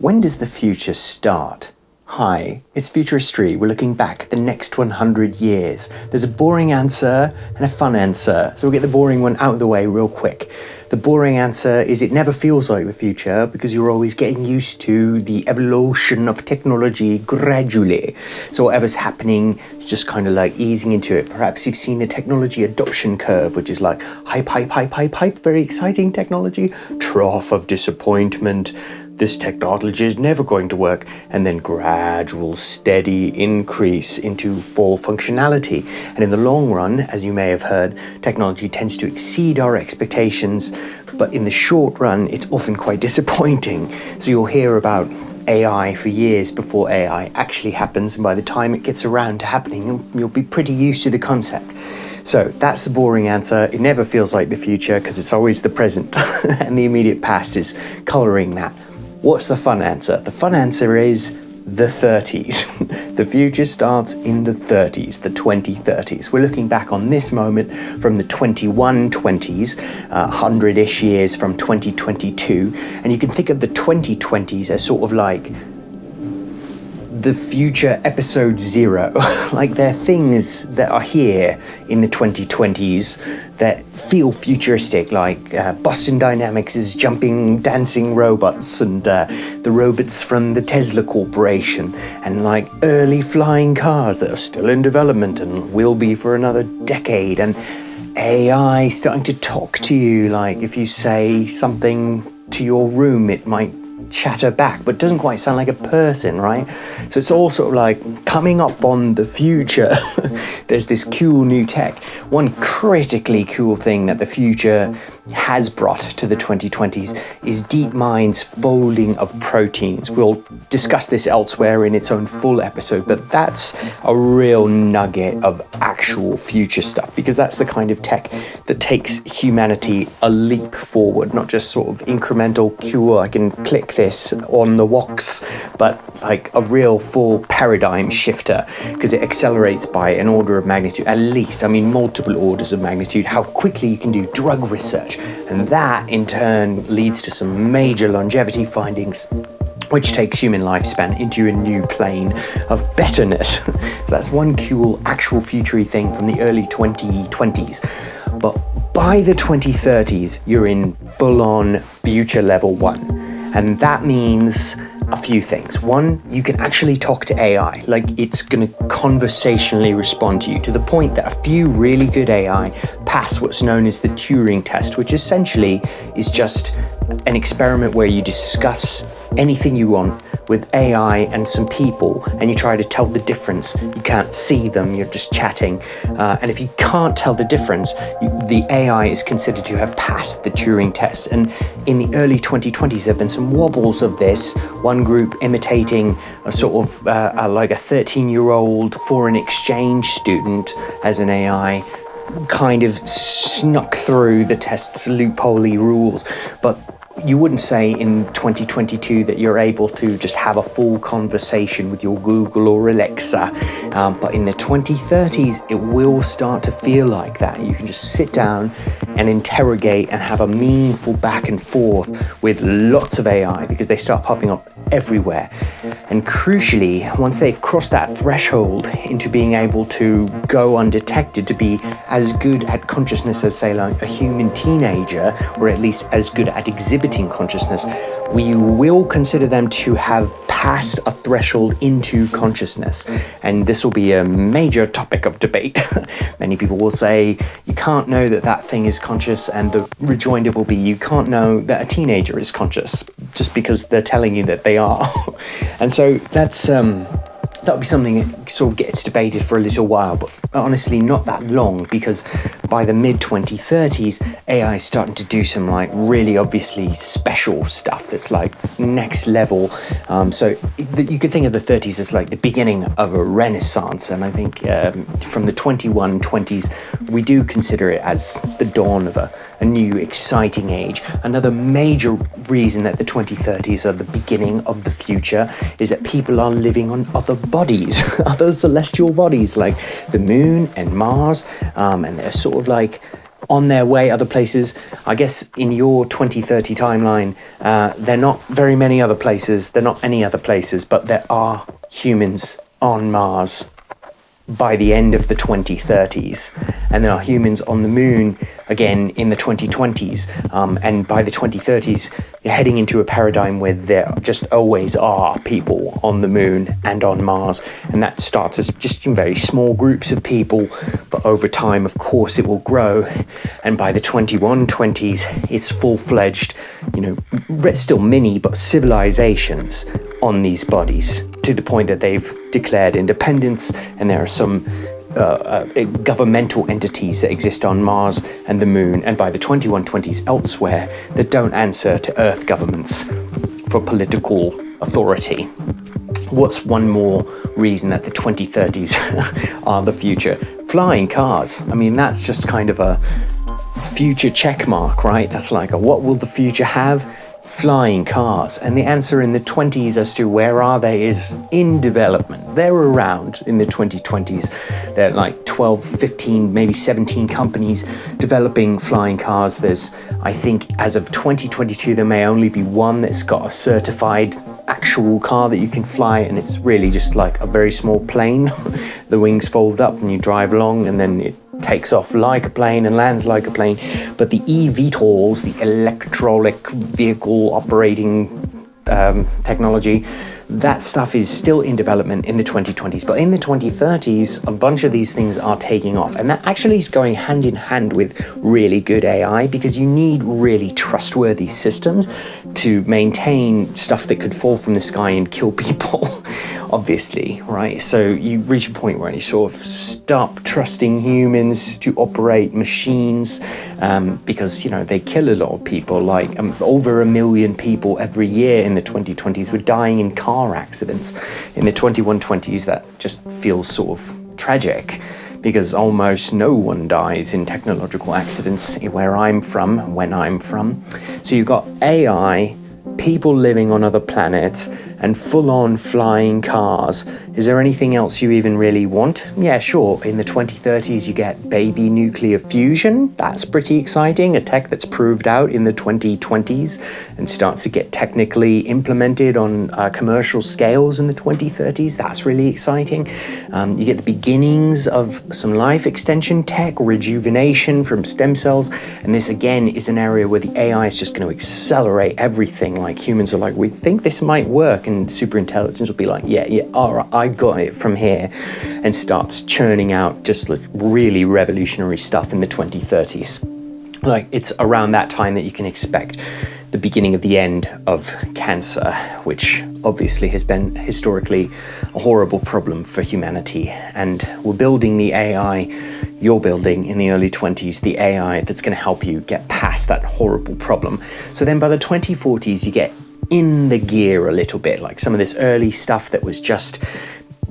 When does the future start? Hi, it's Ftrhstry. We're looking back at the next 100 years. There's a boring answer and a fun answer, so we'll get the boring one out of the way real quick. The boring answer is it never feels like the future because you're always getting used to the evolution of technology gradually. So whatever's happening is just kind of like easing into it. Perhaps you've seen the technology adoption curve, which is like hype, very exciting technology, trough of disappointment. This technology is never going to work, and then gradual, steady increase into full functionality. And in the long run, as you may have heard, technology tends to exceed our expectations, but in the short run, it's often quite disappointing. So you'll hear about AI for years before AI actually happens, and by the time it gets around to happening, you'll be pretty used to the concept. So that's the boring answer. It never feels like the future because it's always the present, and the immediate past is colouring that. What's the fun answer? The fun answer is the 30s. The future starts in the 30s, the 2030s. We're looking back on this moment from the 2120s, 100-ish years from 2022, and you can think of the 2020s as sort of like the future episode 0. Like they're things that are here in the 2020s that feel futuristic, like Boston Dynamics is jumping, dancing robots, and the robots from the Tesla Corporation, and like early flying cars that are still in development and will be for another decade, and AI starting to talk to you. Like if you say something to your room, it might chatter back, but doesn't quite sound like a person, right? So it's all sort of like coming up on the future. There's this cool new tech. One critically cool thing that the future has brought to the 2020s is DeepMind's folding of proteins. We'll discuss this elsewhere in its own full episode, but that's a real nugget of actual future stuff, because that's the kind of tech that takes humanity a leap forward, not just sort of incremental, cool, I can click this on the woks, but like a real full paradigm shifter, because it accelerates by an order of magnitude, at least, I mean multiple orders of magnitude, how quickly you can do drug research. And that in turn leads to some major longevity findings, which takes human lifespan into a new plane of betterness. So that's one cool actual future-y thing from the early 2020s. But by the 2030s, you're in full-on future level 1. And that means a few things. One, you can actually talk to AI, like it's going to conversationally respond to you, to the point that a few really good AI pass what's known as the Turing test, which essentially is just an experiment where you discuss anything you want with AI and some people, and you try to tell the difference. You can't see them, you're just chatting. And if you can't tell the difference, the AI is considered to have passed the Turing test. And in the early 2020s, there have been some wobbles of this. One group imitating a sort of like a 13-year-old foreign exchange student as an AI, kind of snuck through the test's loopholey rules. But you wouldn't say in 2022 that you're able to just have a full conversation with your Google or Alexa, but in the 2030s it will start to feel like that. You can just sit down and interrogate and have a meaningful back and forth with lots of AI, because they start popping up everywhere. And crucially, once they've crossed that threshold into being able to go undetected, to be as good at consciousness as, say, like a human teenager, or at least as good at exhibiting consciousness, we will consider them to have passed a threshold into consciousness. And this will be a major topic of debate. Many people will say you can't know that that thing is conscious, and the rejoinder will be you can't know that a teenager is conscious just because they're telling you that they are. And so that'll be something that sort of gets debated for a little while, but honestly not that long, because by the mid-2030s, AI is starting to do some like really obviously special stuff that's like next level. So you could think of the 30s as like the beginning of a renaissance, and I think from the 2120s, we do consider it as the dawn of a new exciting age. Another major reason that the 2030s are the beginning of the future is that people are living on other bodies, other celestial bodies like the moon and Mars, and they're sort of like on their way other places. I guess in your 2030 timeline, there are not very many other places. There are not any other places, but there are humans on Mars by the end of the 2030s, and there are humans on the moon again in the 2020s, and by the 2030s you're heading into a paradigm where there just always are people on the moon and on Mars, and that starts as just in very small groups of people, but over time of course it will grow, and by the 2120s it's full-fledged, still mini but civilizations on these bodies, to the point that they've declared independence, and there are some governmental entities that exist on Mars and the moon, and by the 2120s elsewhere, that don't answer to Earth governments for political authority. What's one more reason that the 2030s are the future? Flying cars. I mean, that's just kind of a future check mark, right? That's like what will the future have? Flying cars. And the answer in the 20s as to where are they is in development. They're around in the 2020s. There are like 12, 15, maybe 17 companies developing flying cars. There's, I think, as of 2022, there may only be one that's got a certified actual car that you can fly, and it's really just like a very small plane. The wings fold up and you drive along, and then it takes off like a plane and lands like a plane. But the eVTOLs, the electronic vehicle operating technology, that stuff is still in development in the 2020s. But in the 2030s, a bunch of these things are taking off. And that actually is going hand in hand with really good AI, because you need really trustworthy systems to maintain stuff that could fall from the sky and kill people. Obviously, right? So you reach a point where you sort of stop trusting humans to operate machines, because, they kill a lot of people. Like over 1 million people every year in the 2020s were dying in car accidents. In the 2120s, that just feels sort of tragic, because almost no one dies in technological accidents where I'm from, when I'm from. So you've got AI, people living on other planets, and full-on flying cars. Is there anything else you even really want? Yeah, sure. In the 2030s, you get baby nuclear fusion. That's pretty exciting. A tech that's proved out in the 2020s and starts to get technically implemented on commercial scales in the 2030s. That's really exciting. You get the beginnings of some life extension tech, rejuvenation from stem cells. And this, again, is an area where the AI is just going to accelerate everything. Like humans are like, we think this might work. And superintelligence will be like, yeah, all right, I got it from here, and starts churning out just really revolutionary stuff in the 2030s. Like, it's around that time that you can expect the beginning of the end of cancer, which obviously has been historically a horrible problem for humanity. And we're building the AI, you're building in the early 20s, the AI that's going to help you get past that horrible problem. So then by the 2040s, you get in the gear a little bit. Like some of this early stuff that was just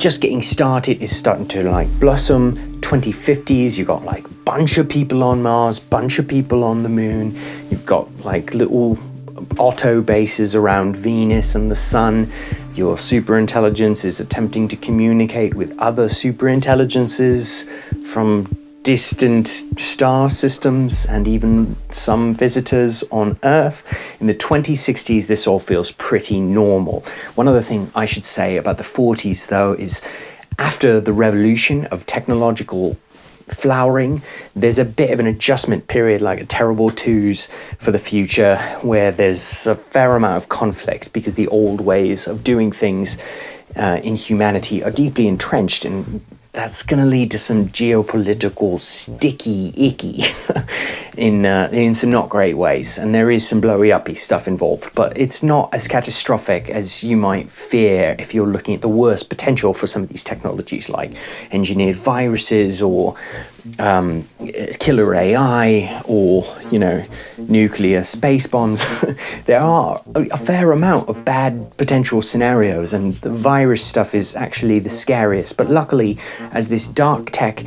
getting started is starting to like blossom. 2050s, you got like bunch of people on Mars, bunch of people on the moon. You've got like little auto bases around Venus and the sun. Your superintelligence is attempting to communicate with other superintelligences from distant star systems, and even some visitors on Earth. In the 2060s, this all feels pretty normal. One other thing I should say about the 40s, though, is after the revolution of technological flowering, there's a bit of an adjustment period, like a terrible twos for the future, where there's a fair amount of conflict because the old ways of doing things in humanity are deeply entrenched, and that's going to lead to some geopolitical sticky icky in some not great ways. And there is some blowy uppy stuff involved, but it's not as catastrophic as you might fear if you're looking at the worst potential for some of these technologies, like engineered viruses or killer AI or, nuclear space bombs. There are a fair amount of bad potential scenarios, and the virus stuff is actually the scariest. But luckily, as this dark tech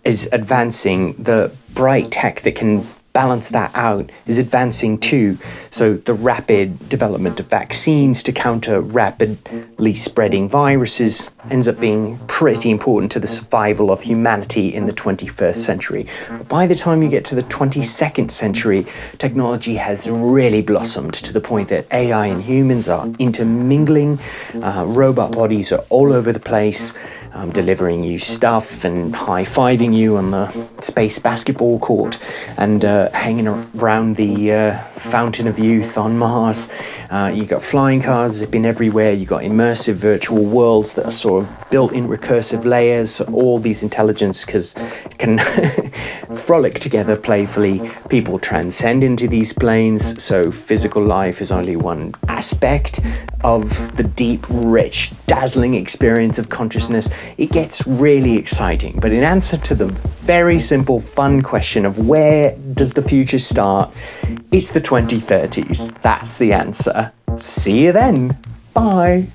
is advancing, the bright tech that can balance that out is advancing too. So the rapid development of vaccines to counter rapidly spreading viruses ends up being pretty important to the survival of humanity in the 21st century. But by the time you get to the 22nd century, technology has really blossomed to the point that AI and humans are intermingling, robot bodies are all over the place, delivering you stuff and high-fiving you on the space basketball court and hanging around the Fountain of Youth on Mars. You got flying cars zipping everywhere. You got immersive virtual worlds that are sort of built in recursive layers. All these intelligence can frolic together playfully. People transcend into these planes, so physical life is only one aspect of the deep, rich, dazzling experience of consciousness. It gets really exciting. But in answer to the very simple, fun question of where does the future start, it's the 2030s. That's the answer. See you then. Bye.